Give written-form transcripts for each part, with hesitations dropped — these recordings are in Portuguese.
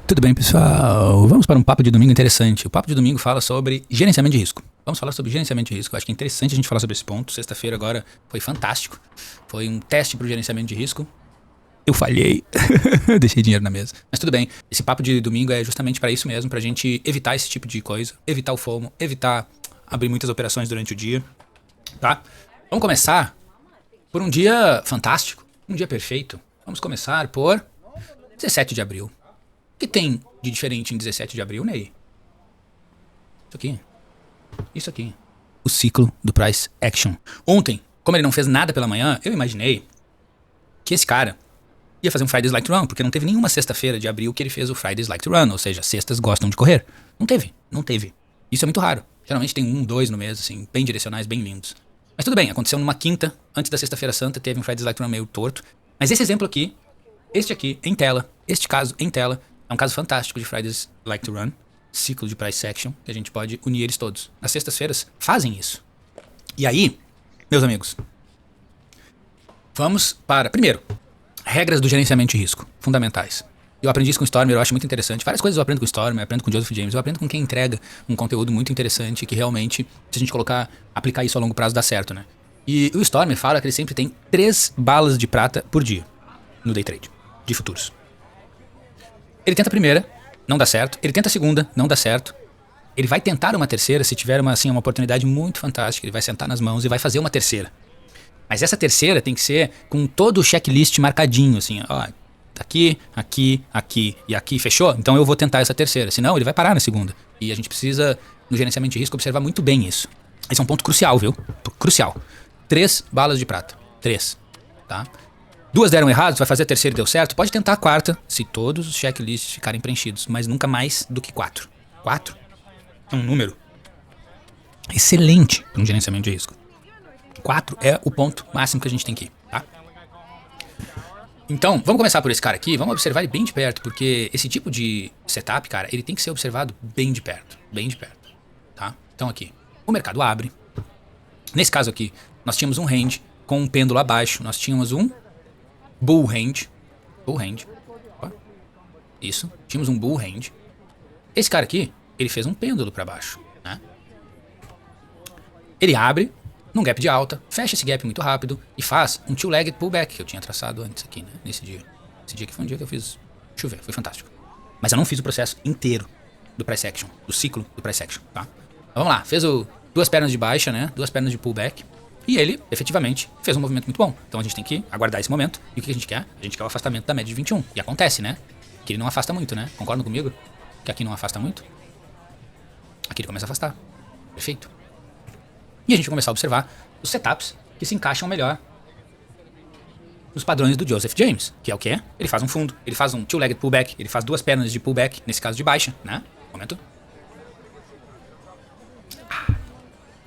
Tudo bem, pessoal? Vamos para um papo de domingo interessante. O papo de domingo fala sobre gerenciamento de risco. Vamos falar sobre gerenciamento de risco. Acho que é interessante a gente falar sobre esse ponto. Sexta-feira agora foi fantástico. Foi um teste para o gerenciamento de risco. Eu falhei. Deixei dinheiro na mesa. Mas tudo bem. Esse papo de domingo é justamente para isso mesmo, para a gente evitar esse tipo de coisa. Evitar o FOMO. Evitar abrir muitas operações durante o dia. Tá? Vamos começar por um dia fantástico. Um dia perfeito. Vamos começar por 17 de abril. O que tem de diferente em 17 de abril, Ney? Isso aqui. Isso aqui. O ciclo do Price Action. Ontem, como ele não fez nada pela manhã, eu imaginei que esse cara ia fazer um Friday's Like to Run, porque não teve nenhuma sexta-feira de abril que ele fez o Friday's Like to Run, ou seja, sextas gostam de correr. Não teve. Isso é muito raro. Geralmente tem 1, 2 no mês, assim, bem direcionais, bem lindos. Mas tudo bem, aconteceu numa quinta, antes da sexta-feira santa, teve um Friday's Like to Run meio torto. Mas esse exemplo aqui, este aqui, em tela, este caso em tela, é um caso fantástico de Friday's Like to Run, ciclo de Price Action, que a gente pode unir eles todos. As sextas-feiras fazem isso. E aí, meus amigos, vamos para, primeiro, regras do gerenciamento de risco, fundamentais. Eu aprendi isso com o Stormer, eu acho muito interessante. Várias coisas eu aprendo com o Stormer, eu aprendo com o Joseph James, eu aprendo com quem entrega um conteúdo muito interessante que realmente, se a gente aplicar isso a longo prazo, dá certo, né? E o Stormer fala que ele sempre tem 3 balas de prata por dia no day trade, de futuros. Ele tenta a primeira, não dá certo. Ele tenta a segunda, não dá certo. Ele vai tentar uma terceira, se tiver uma oportunidade muito fantástica. Ele vai sentar nas mãos e vai fazer uma terceira. Mas essa terceira tem que ser com todo o checklist marcadinho, assim, ó. Aqui, aqui, aqui e aqui, fechou? Então eu vou tentar essa terceira. Senão ele vai parar na segunda. E a gente precisa, no gerenciamento de risco, observar muito bem isso. Esse é um ponto crucial, viu? Crucial. 3 balas de prata. 3. Tá? 2 deram errado, vai fazer a terceira e deu certo, pode tentar a quarta, se todos os checklists ficarem preenchidos, mas nunca mais do que 4. 4 é um número excelente para um gerenciamento de risco. 4 é o ponto máximo que a gente tem que ir, tá? Então, vamos começar por esse cara aqui, vamos observar ele bem de perto, porque esse tipo de setup, cara, ele tem que ser observado bem de perto, tá? Então aqui, o mercado abre. Nesse caso aqui, nós tínhamos um range com um pêndulo abaixo, nós tínhamos um bull hand. Ó. Isso. Tínhamos um bull hand. Esse cara aqui, ele fez um pêndulo para baixo, né? Ele abre num gap de alta, fecha esse gap muito rápido e faz um two-legged pullback que eu tinha traçado antes aqui, né? Nesse dia. Esse dia que foi um dia que eu fiz chover, foi fantástico. Mas eu não fiz o processo inteiro do price action, do ciclo do price action, tá? Então, vamos lá, fez 2 pernas de baixa, né? 2 pernas de pullback. E ele, efetivamente, fez um movimento muito bom. Então a gente tem que aguardar esse momento. E o que a gente quer? A gente quer o afastamento da média de 21. E acontece, né? Que ele não afasta muito, né? Concordam comigo? Que aqui não afasta muito? Aqui ele começa a afastar. Perfeito. E a gente vai começar a observar os setups que se encaixam melhor nos padrões do Joseph James. Que é o quê? Ele faz um fundo, ele faz um two-legged pullback, ele faz 2 pernas de pullback, nesse caso de baixa, né? Momento.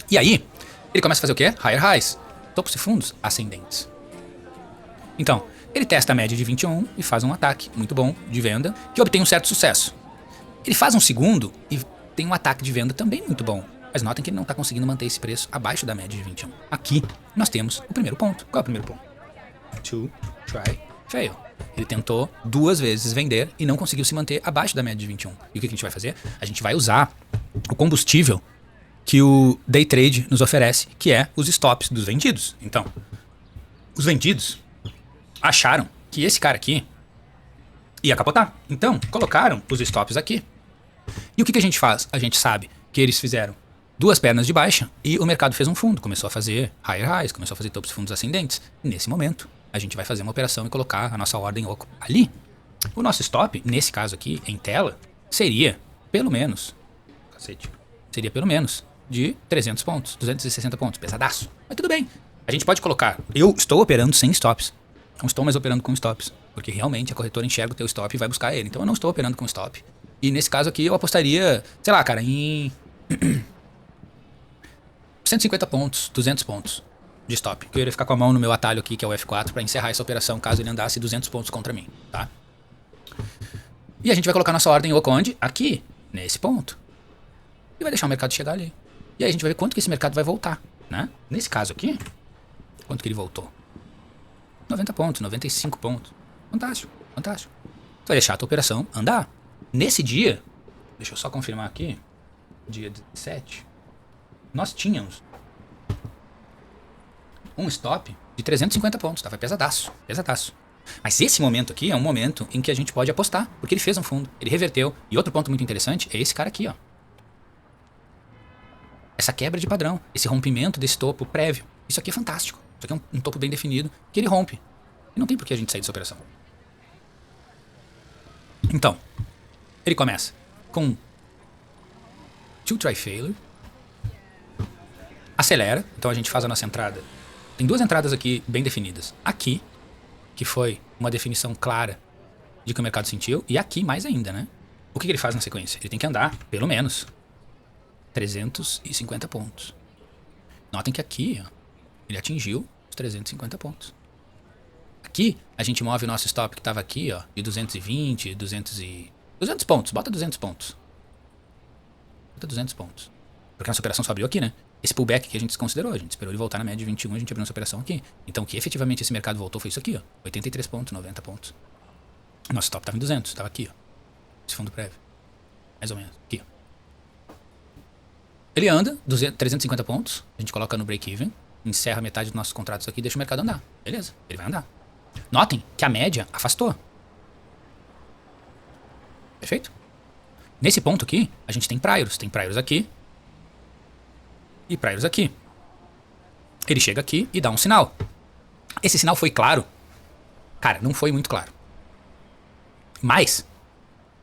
E aí, ele começa a fazer o quê? Higher highs. Topos e fundos ascendentes. Então, ele testa a média de 21 e faz um ataque muito bom de venda, que obtém um certo sucesso. Ele faz um segundo e tem um ataque de venda também muito bom. Mas notem que ele não está conseguindo manter esse preço abaixo da média de 21. Aqui, nós temos o primeiro ponto. Qual é o primeiro ponto? To try, fail. Ele tentou 2 vezes vender e não conseguiu se manter abaixo da média de 21. E o que a gente vai fazer? A gente vai usar o combustível que o day trade nos oferece, que é os stops dos vendidos. Então, os vendidos acharam que esse cara aqui ia capotar. Então, colocaram os stops aqui. E o que a gente faz? A gente sabe que eles fizeram 2 pernas de baixa e o mercado fez um fundo. Começou a fazer higher highs, começou a fazer topos e fundos ascendentes. Nesse momento, a gente vai fazer uma operação e colocar a nossa ordem ali. O nosso stop, nesse caso aqui, em tela, seria pelo menos de 300 pontos, 260 pontos, pesadaço. Mas tudo bem, a gente pode colocar. Eu estou operando sem stops, não estou mais operando com stops, porque realmente a corretora enxerga o teu stop e vai buscar ele. Então eu não estou operando com stop. E nesse caso aqui eu apostaria, sei lá, cara, em 150 pontos, 200 pontos de stop. Que eu iria ficar com a mão no meu atalho aqui, que é o F4, para encerrar essa operação caso ele andasse 200 pontos contra mim, tá? E a gente vai colocar nossa ordem onde? Aqui, nesse ponto. E vai deixar o mercado chegar ali. E aí a gente vai ver quanto que esse mercado vai voltar, né? Nesse caso aqui, quanto que ele voltou? 90 pontos, 95 pontos. Fantástico, fantástico. Vai deixar a tua operação andar. Nesse dia, deixa eu só confirmar aqui, dia 17, nós tínhamos um stop de 350 pontos, tava pesadaço, pesadaço. Mas esse momento aqui é um momento em que a gente pode apostar, porque ele fez um fundo, ele reverteu. E outro ponto muito interessante é esse cara aqui, ó. Essa quebra de padrão, esse rompimento desse topo prévio. Isso aqui é fantástico. Isso aqui é um topo bem definido, que ele rompe. E não tem por que a gente sair dessa operação. Então, ele começa com two try failure, acelera, então a gente faz a nossa entrada. Tem duas entradas aqui bem definidas. Aqui, que foi uma definição clara de que o mercado sentiu, e aqui mais ainda, né? O que ele faz na sequência? Ele tem que andar, pelo menos, 350 pontos. Notem que aqui, ó, ele atingiu os 350 pontos. Aqui, a gente move o nosso stop que estava aqui, ó, de 220, 200 pontos, bota 200 pontos. Bota 200 pontos. Porque a nossa operação só abriu aqui, né? Esse pullback que a gente desconsiderou, a gente esperou ele voltar na média de 21, a gente abriu nossa operação aqui. Então o que efetivamente esse mercado voltou foi isso aqui, ó. 83 pontos, 90 pontos. Nosso stop estava em 200, estava aqui, ó. Esse fundo prévio. Mais ou menos, aqui, ó. Ele anda, 350 pontos, a gente coloca no break-even, encerra metade dos nossos contratos aqui e deixa o mercado andar. Beleza, ele vai andar. Notem que a média afastou. Perfeito? Nesse ponto aqui, a gente tem priors. Tem priors aqui e priors aqui. Ele chega aqui e dá um sinal. Esse sinal foi claro? Cara, não foi muito claro. Mas,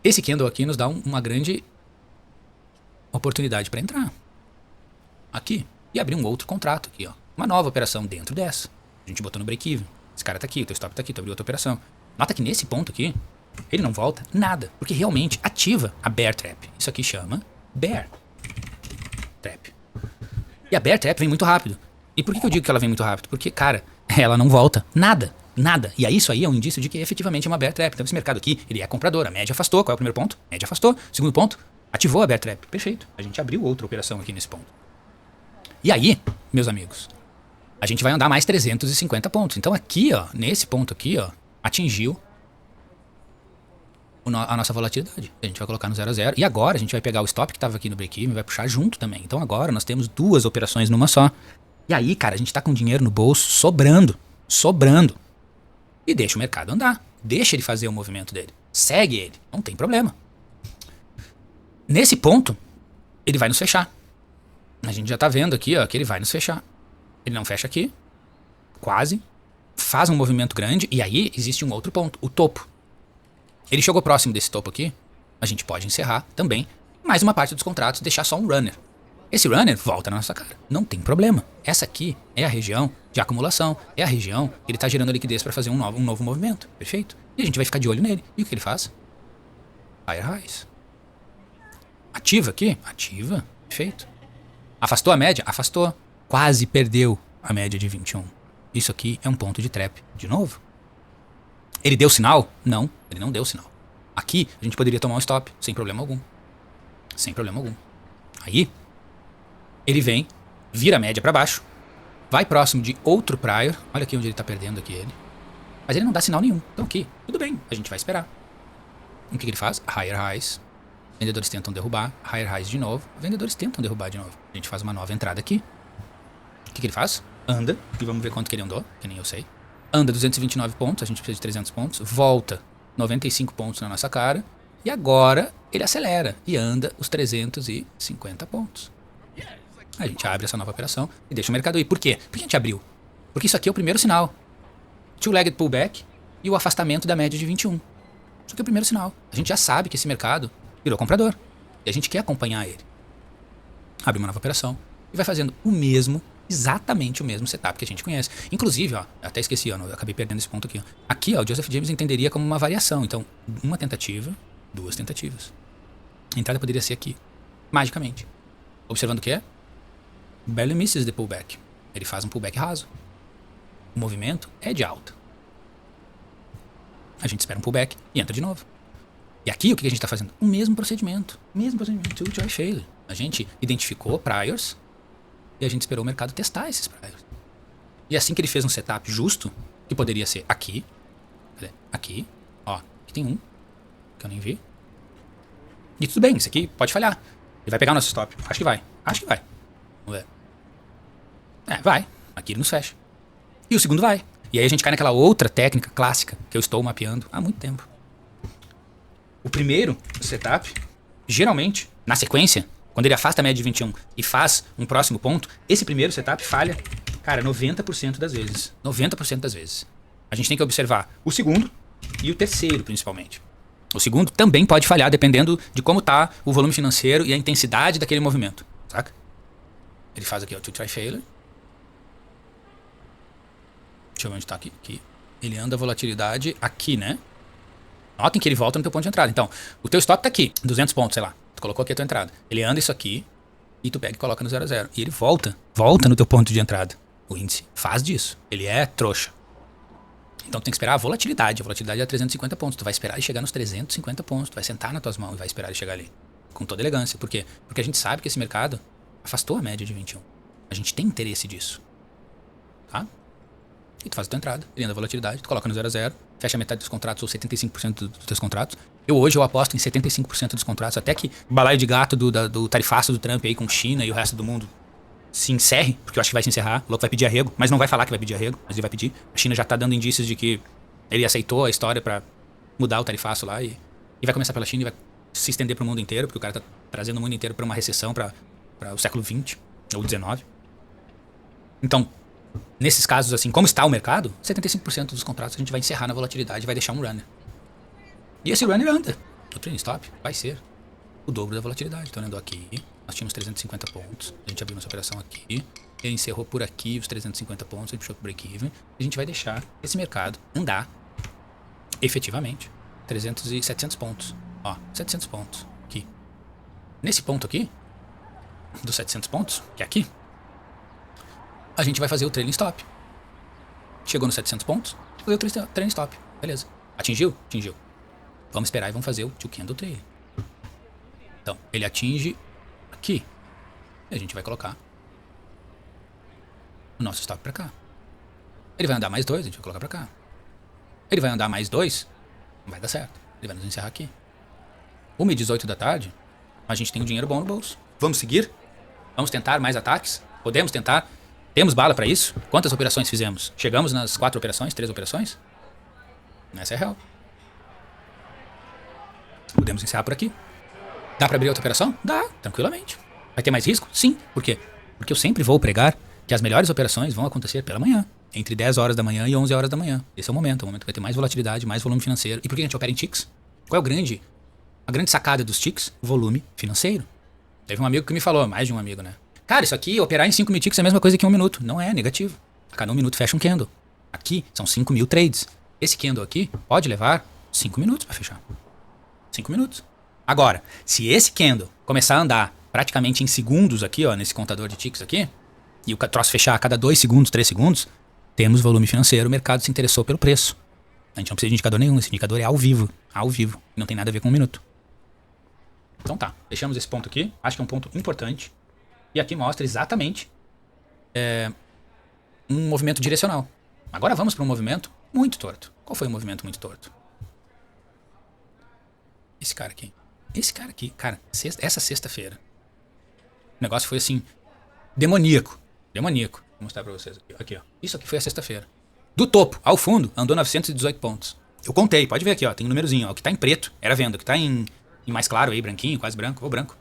esse candle aqui nos dá uma grande oportunidade para entrar. Aqui. E abrir um outro contrato aqui, ó. Uma nova operação dentro dessa. A gente botou no break-even. Esse cara tá aqui, o teu stop tá aqui, tu abriu outra operação. Nota que nesse ponto aqui, ele não volta nada. Porque realmente ativa a bear trap. Isso aqui chama bear trap. E a bear trap vem muito rápido. E por que eu digo que ela vem muito rápido? Porque, cara, ela não volta nada. Nada. E aí isso aí é um indício de que efetivamente é uma bear trap. Então esse mercado aqui, ele é comprador. A média afastou. Qual é o primeiro ponto? A média afastou. Segundo ponto, ativou a bear trap. Perfeito. A gente abriu outra operação aqui nesse ponto. E aí, meus amigos, a gente vai andar mais 350 pontos. Então aqui, ó, nesse ponto aqui, ó, atingiu a nossa volatilidade. A gente vai colocar no 0 a 0. E agora a gente vai pegar o stop que estava aqui no break-even e vai puxar junto também. Então agora nós temos duas operações numa só. E aí, cara, a gente tá com dinheiro no bolso sobrando. Sobrando. E deixa o mercado andar. Deixa ele fazer o movimento dele. Segue ele. Não tem problema. Nesse ponto, ele vai nos fechar. A gente já tá vendo aqui, ó, que ele vai nos fechar. Ele não fecha aqui. Quase. Faz um movimento grande. E aí existe um outro ponto. O topo. Ele chegou próximo desse topo aqui. A gente pode encerrar também. Mais uma parte dos contratos, deixar só um runner. Esse runner volta na nossa cara. Não tem problema. Essa aqui é a região de acumulação. É a região que ele está gerando liquidez para fazer um novo movimento. Perfeito? E a gente vai ficar de olho nele. E o que ele faz? Higher highs. Ativa aqui? Ativa. Perfeito. Afastou a média? Afastou. Quase perdeu a média de 21. Isso aqui é um ponto de trap. De novo. Ele deu sinal? Não. Ele não deu sinal. Aqui a gente poderia tomar um stop. Sem problema algum. Sem problema algum. Aí ele vem, vira a média para baixo, vai próximo de outro prior. Olha aqui onde ele tá perdendo aqui ele. Mas ele não dá sinal nenhum. Então aqui, tudo bem, a gente vai esperar. O que ele faz? Higher highs. Vendedores tentam derrubar. Higher highs de novo. Vendedores tentam derrubar de novo. A gente faz uma nova entrada aqui. O que ele faz? Anda. E vamos ver quanto que ele andou, que nem eu sei. Anda 229 pontos, a gente precisa de 300 pontos. Volta 95 pontos na nossa cara. E agora ele acelera e anda os 350 pontos. A gente abre essa nova operação e deixa o mercado ir. Por quê? Por que a gente abriu? Porque isso aqui é o primeiro sinal. Two-legged pullback e o afastamento da média de 21. Isso aqui é o primeiro sinal. A gente já sabe que esse mercado virou comprador. E a gente quer acompanhar ele. Abre uma nova operação e vai fazendo exatamente o mesmo setup que a gente conhece. Inclusive, ó, até esqueci, ó, eu acabei perdendo esse ponto aqui. Ó. Aqui, ó, o Joseph James entenderia como uma variação. Então, uma tentativa, duas tentativas. A entrada poderia ser aqui, magicamente. Observando o que é? Barely misses the pullback. Ele faz um pullback raso. O movimento é de alta. A gente espera um pullback e entra de novo. E aqui o que a gente está fazendo? O mesmo procedimento. Two try failure. A gente identificou priors e a gente esperou o mercado testar esses priors. E assim que ele fez um setup justo, que poderia ser aqui, ó, aqui tem um, que eu nem vi. E tudo bem, isso aqui pode falhar. Ele vai pegar o nosso stop. Acho que vai. Acho que vai. Vamos ver. Vai. Aqui ele nos fecha. E o segundo vai. E aí a gente cai naquela outra técnica clássica que eu estou mapeando há muito tempo. O primeiro setup, geralmente, na sequência, quando ele afasta a média de 21 e faz um próximo ponto, esse primeiro setup falha, cara, 90% das vezes. 90% das vezes. A gente tem que observar o segundo e o terceiro, principalmente. O segundo também pode falhar, dependendo de como tá o volume financeiro e a intensidade daquele movimento, saca? Ele faz aqui, ó, to try failure. Deixa eu ver onde tá aqui. Ele anda a volatilidade aqui, né? Notem que ele volta no teu ponto de entrada. Então, o teu stop tá aqui, 200 pontos, sei lá. Tu colocou aqui a tua entrada. Ele anda isso aqui e tu pega e coloca no 0 a 0. E ele volta no teu ponto de entrada. O índice faz disso. Ele é trouxa. Então tu tem que esperar a volatilidade. A volatilidade é 350 pontos. Tu vai esperar ele chegar nos 350 pontos. Tu vai sentar nas tuas mãos e vai esperar ele chegar ali. Com toda elegância. Por quê? Porque a gente sabe que esse mercado afastou a média de 21. A gente tem interesse disso. Tá? E tu faz a tua entrada, ele anda a volatilidade, tu coloca no 0 a 0, fecha metade dos contratos ou 75% dos teus contratos. Hoje eu aposto em 75% dos contratos, até que o balaio de gato do tarifaço do Trump aí com China e o resto do mundo se encerre, porque eu acho que vai se encerrar. O louco vai pedir arrego, mas não vai falar que vai pedir arrego, mas ele vai pedir. A China já tá dando indícios de que ele aceitou a história pra mudar o tarifaço lá e vai começar pela China e vai se estender pro mundo inteiro, porque o cara tá trazendo o mundo inteiro pra uma recessão, pra o século XX ou XIX. Então, nesses casos, assim, como está o mercado, 75% dos contratos a gente vai encerrar na volatilidade e vai deixar um runner. E esse runner anda. O trailing stop vai ser o dobro da volatilidade. Então ele andou aqui, nós tínhamos 350 pontos, a gente abriu nossa operação aqui, ele encerrou por aqui os 350 pontos, ele puxou pro break-even, e a gente vai deixar esse mercado andar efetivamente 300 e 700 pontos. Ó, 700 pontos aqui. Nesse ponto aqui, dos 700 pontos, que é aqui, a gente vai fazer o trailing stop. Chegou nos 700 pontos, fazer o trailing stop. Beleza. Atingiu? Atingiu. Vamos esperar e vamos fazer o two candle trailing. Então, ele atinge aqui. E a gente vai colocar o nosso stop pra cá. Ele vai andar mais 2, a gente vai colocar pra cá. Ele vai andar mais 2, não vai dar certo. Ele vai nos encerrar aqui. 1h18 da tarde, a gente tem um dinheiro bom no bolso. Vamos seguir? Vamos tentar mais ataques? Podemos tentar? Temos bala pra isso? Quantas operações fizemos? Chegamos nas 4 operações? 3 operações? Essa é real. Podemos encerrar por aqui. Dá pra abrir outra operação? Dá, tranquilamente. Vai ter mais risco? Sim. Por quê? Porque eu sempre vou pregar que as melhores operações vão acontecer pela manhã. Entre 10 horas da manhã e 11 horas da manhã. Esse é o momento que vai ter mais volatilidade, mais volume financeiro. E por que a gente opera em ticks? Qual é a grande sacada dos ticks? Volume financeiro. Teve um amigo que me falou, mais de um amigo, né? Cara, isso aqui, operar em 5.000 ticks é a mesma coisa que 1 minuto. Não é, negativo. A cada 1 minuto fecha um candle. Aqui são 5.000 trades. Esse candle aqui pode levar 5 minutos para fechar. 5 minutos. Agora, se esse candle começar a andar praticamente em segundos aqui, ó, nesse contador de ticks aqui, e o troço fechar a cada 2 segundos, 3 segundos, temos volume financeiro, o mercado se interessou pelo preço. A gente não precisa de indicador nenhum, esse indicador é ao vivo. Ao vivo. Não tem nada a ver com 1 minuto. Então tá, deixamos esse ponto aqui. Acho que é um ponto importante. E aqui mostra exatamente um movimento direcional. Agora vamos para um movimento muito torto. Qual foi o movimento muito torto? Esse cara aqui. Esse cara aqui, cara, essa sexta-feira. O negócio foi assim, demoníaco. Demoníaco. Vou mostrar pra vocês aqui. Aqui, ó. Isso aqui foi a sexta-feira. Do topo ao fundo, andou 918 pontos. Eu contei, pode ver aqui, ó. Tem um númerozinho, ó. O que tá em preto era venda. O que tá em mais claro aí, branquinho, quase branco, ou branco,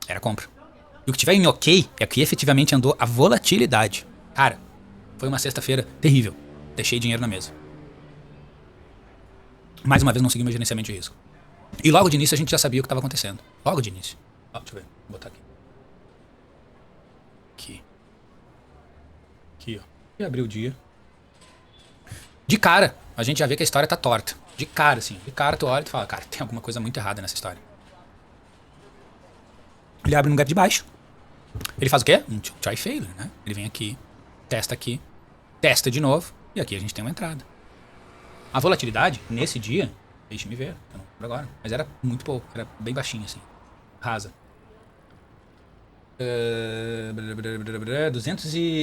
era compra. E o que tiver em ok é que efetivamente andou a volatilidade. Cara, foi uma sexta-feira terrível. Deixei dinheiro na mesa. Mais uma vez não segui meu gerenciamento de risco. E logo de início a gente já sabia o que estava acontecendo. Logo de início. Ó, deixa eu ver. Vou botar aqui. Aqui, ó. E abriu o dia. De cara, a gente já vê que a história tá torta. De cara, assim. De cara tu olha e tu fala, cara, tem alguma coisa muito errada nessa história. Ele abre num gap de baixo. Ele faz o quê? Um try failure, né? Ele vem aqui, testa de novo, e aqui a gente tem uma entrada. A volatilidade, nesse dia, deixa-me ver, eu não lembro agora, mas era muito pouco, era bem baixinho assim, rasa.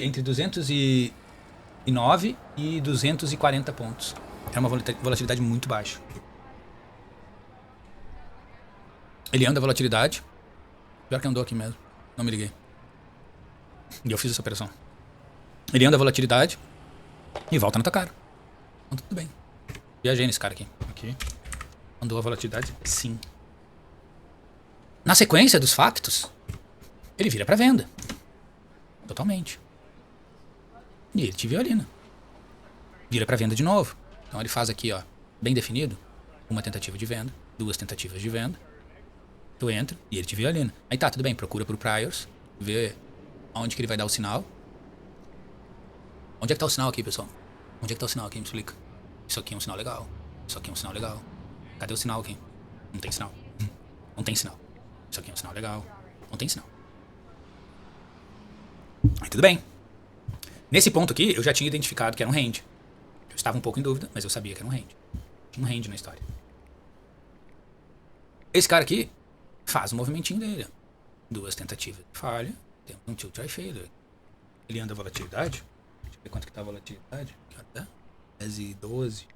entre 209 e 240 pontos. Era uma volatilidade muito baixa. Ele anda a volatilidade. Pior que andou aqui mesmo. Não me liguei. E eu fiz essa operação. Ele anda a volatilidade e volta na tua cara. Então tudo bem. Viajei nesse cara aqui. Aqui. Andou a volatilidade? Sim. Na sequência dos factos, ele vira pra venda. Totalmente. E ele te violina. Vira pra venda de novo. Então ele faz aqui, ó, bem definido. Uma tentativa de venda, duas tentativas de venda. Tu entra e ele te violina. Aí tá, tudo bem, procura por priors, vê onde que ele vai dar o sinal. Onde é que tá o sinal aqui, pessoal? Onde é que tá o sinal aqui? Me explica. Isso aqui é um sinal legal. Isso aqui é um sinal legal. Cadê o sinal aqui? Não tem sinal. Não tem sinal. Isso aqui é um sinal legal. Não tem sinal. Aí tudo bem. Nesse ponto aqui, eu já tinha identificado que era um hand. Eu estava um pouco em dúvida, mas eu sabia que era um hand. Tinha um hand na história. Esse cara aqui faz o movimentinho dele. Duas tentativas de falha. Temos um tilt try failure. Ele anda a volatilidade. Deixa eu ver quanto que tá a volatilidade. Aqui, ó, 10 e 12.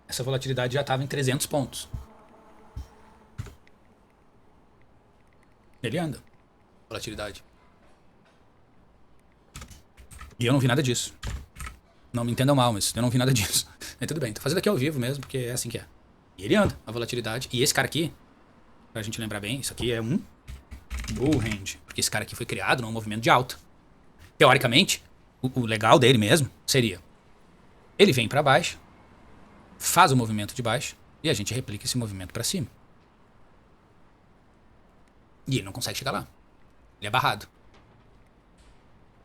Essa volatilidade já estava em 300 pontos. Ele anda. Volatilidade. E eu não vi nada disso. Não me entendam mal, mas eu não vi nada disso. Mas tudo bem, tô fazendo aqui ao vivo mesmo, porque é assim que é. E ele anda, a volatilidade. E esse cara aqui, pra gente lembrar bem, isso aqui é um bull hand. Porque esse cara aqui foi criado num movimento de alta. Teoricamente, o legal dele mesmo seria: ele vem pra baixo, faz o movimento de baixo, e a gente replica esse movimento pra cima. E ele não consegue chegar lá. Ele é barrado.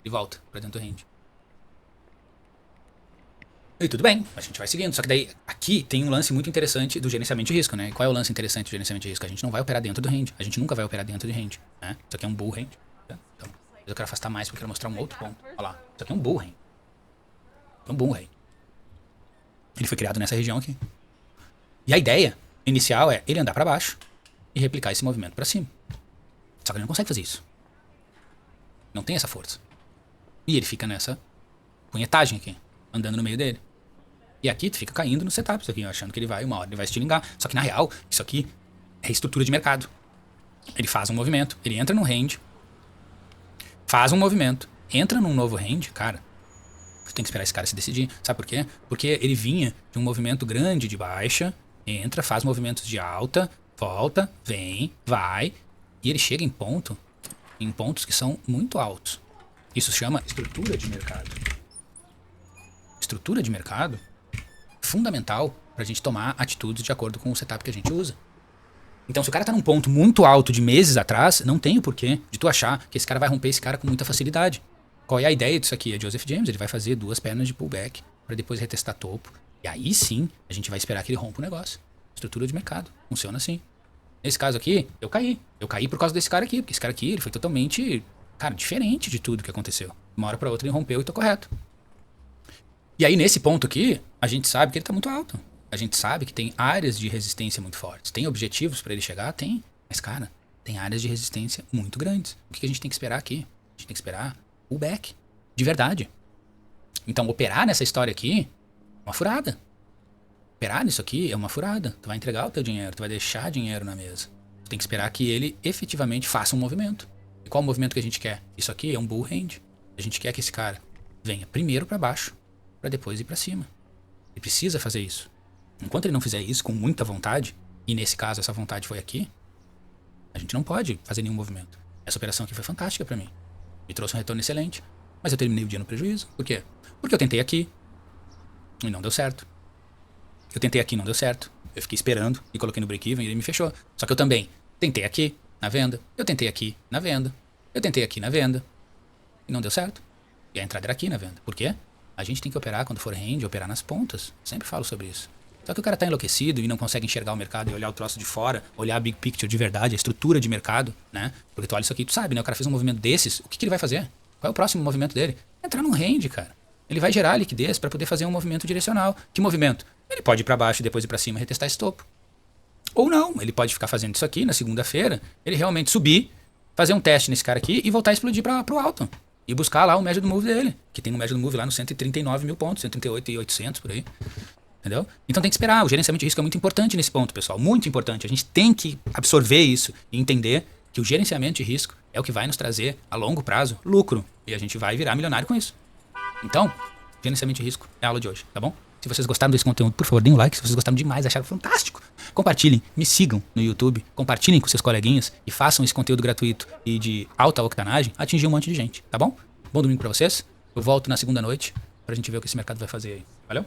Ele volta pra dentro do range. E tudo bem, a gente vai seguindo. Só que daí, aqui tem um lance muito interessante do gerenciamento de risco, né? E qual é o lance interessante do gerenciamento de risco? A gente não vai operar dentro do range. A gente nunca vai operar dentro do range, né? Isso aqui é um bull range. Tá? Então, eu quero afastar mais porque eu quero mostrar um outro ponto. Olha lá, isso aqui é um bull range. É um bull range. Ele foi criado nessa região aqui. E a ideia inicial é ele andar pra baixo e replicar esse movimento pra cima. Só que ele não consegue fazer isso. Não tem essa força. E ele fica nessa punhetagem aqui, andando no meio dele. E aqui tu fica caindo no setup, isso aqui, achando que ele vai, uma hora ele vai estilingar. Só que na real, isso aqui é estrutura de mercado. Ele faz um movimento, ele entra num range, faz um movimento, entra num novo range, cara. Tu tem que esperar esse cara se decidir. Sabe por quê? Porque ele vinha de um movimento grande de baixa, entra, faz movimentos de alta, volta, vem, vai, e ele chega em pontos que são muito altos. Isso se chama estrutura de mercado. Estrutura de mercado fundamental pra gente tomar atitudes de acordo com o setup que a gente usa. Então, se o cara tá num ponto muito alto de meses atrás, não tem o porquê de tu achar que esse cara vai romper esse cara com muita facilidade. Qual é a ideia disso aqui? É Joseph James, ele vai fazer 2 pernas de pullback pra depois retestar topo. E aí sim, a gente vai esperar que ele rompa o negócio. Estrutura de mercado. Funciona assim. Nesse caso aqui, eu caí. Eu caí por causa desse cara aqui, porque esse cara aqui, ele foi totalmente, cara, diferente de tudo que aconteceu. Uma hora pra outra ele rompeu e tô correto. E aí, nesse ponto aqui, a gente sabe que ele tá muito alto. A gente sabe que tem áreas de resistência muito fortes. Tem objetivos pra ele chegar? Tem. Mas, cara, tem áreas de resistência muito grandes. O que a gente tem que esperar aqui? A gente tem que esperar o back. De verdade. Então, operar nessa história aqui é uma furada. Operar nisso aqui é uma furada. Tu vai entregar o teu dinheiro, tu vai deixar dinheiro na mesa. Tu tem que esperar que ele efetivamente faça um movimento. E qual o movimento que a gente quer? Isso aqui é um bull hand. A gente quer que esse cara venha primeiro pra baixo, pra depois ir pra cima. Ele precisa fazer isso. Enquanto ele não fizer isso com muita vontade, e nesse caso essa vontade foi aqui, a gente não pode fazer nenhum movimento. Essa operação aqui foi fantástica pra mim. Me trouxe um retorno excelente. Mas eu terminei o dia no prejuízo. Por quê? Porque eu tentei aqui e não deu certo. Eu tentei aqui e não deu certo. Eu fiquei esperando e coloquei no break-even e ele me fechou. Só que eu também tentei aqui na venda. Eu tentei aqui na venda. Eu tentei aqui na venda. E não deu certo. E a entrada era aqui na venda. Por quê? A gente tem que operar quando for range, operar nas pontas. Sempre falo sobre isso. Só que o cara tá enlouquecido e não consegue enxergar o mercado e olhar o troço de fora, olhar a big picture de verdade, a estrutura de mercado, né? Porque tu olha isso aqui, tu sabe, né? O cara fez um movimento desses, o que ele vai fazer? Qual é o próximo movimento dele? Entrar num range, cara. Ele vai gerar liquidez para poder fazer um movimento direcional. Que movimento? Ele pode ir para baixo e depois ir para cima e retestar esse topo. Ou não, ele pode ficar fazendo isso aqui na segunda-feira, ele realmente subir, fazer um teste nesse cara aqui e voltar a explodir pro alto. E buscar lá o médio do move dele, que tem um médio do move lá no 139 mil pontos, 138.800 por aí. Entendeu? Então tem que esperar. O gerenciamento de risco é muito importante nesse ponto, pessoal. Muito importante. A gente tem que absorver isso e entender que o gerenciamento de risco é o que vai nos trazer, a longo prazo, lucro. E a gente vai virar milionário com isso. Então, gerenciamento de risco é a aula de hoje, tá bom? Se vocês gostaram desse conteúdo, por favor, deem um like. Se vocês gostaram demais, acharam fantástico, compartilhem, me sigam no YouTube, compartilhem com seus coleguinhas e façam esse conteúdo gratuito e de alta octanagem atingir um monte de gente, tá bom? Bom domingo pra vocês. Eu volto na segunda noite pra gente ver o que esse mercado vai fazer aí. Valeu?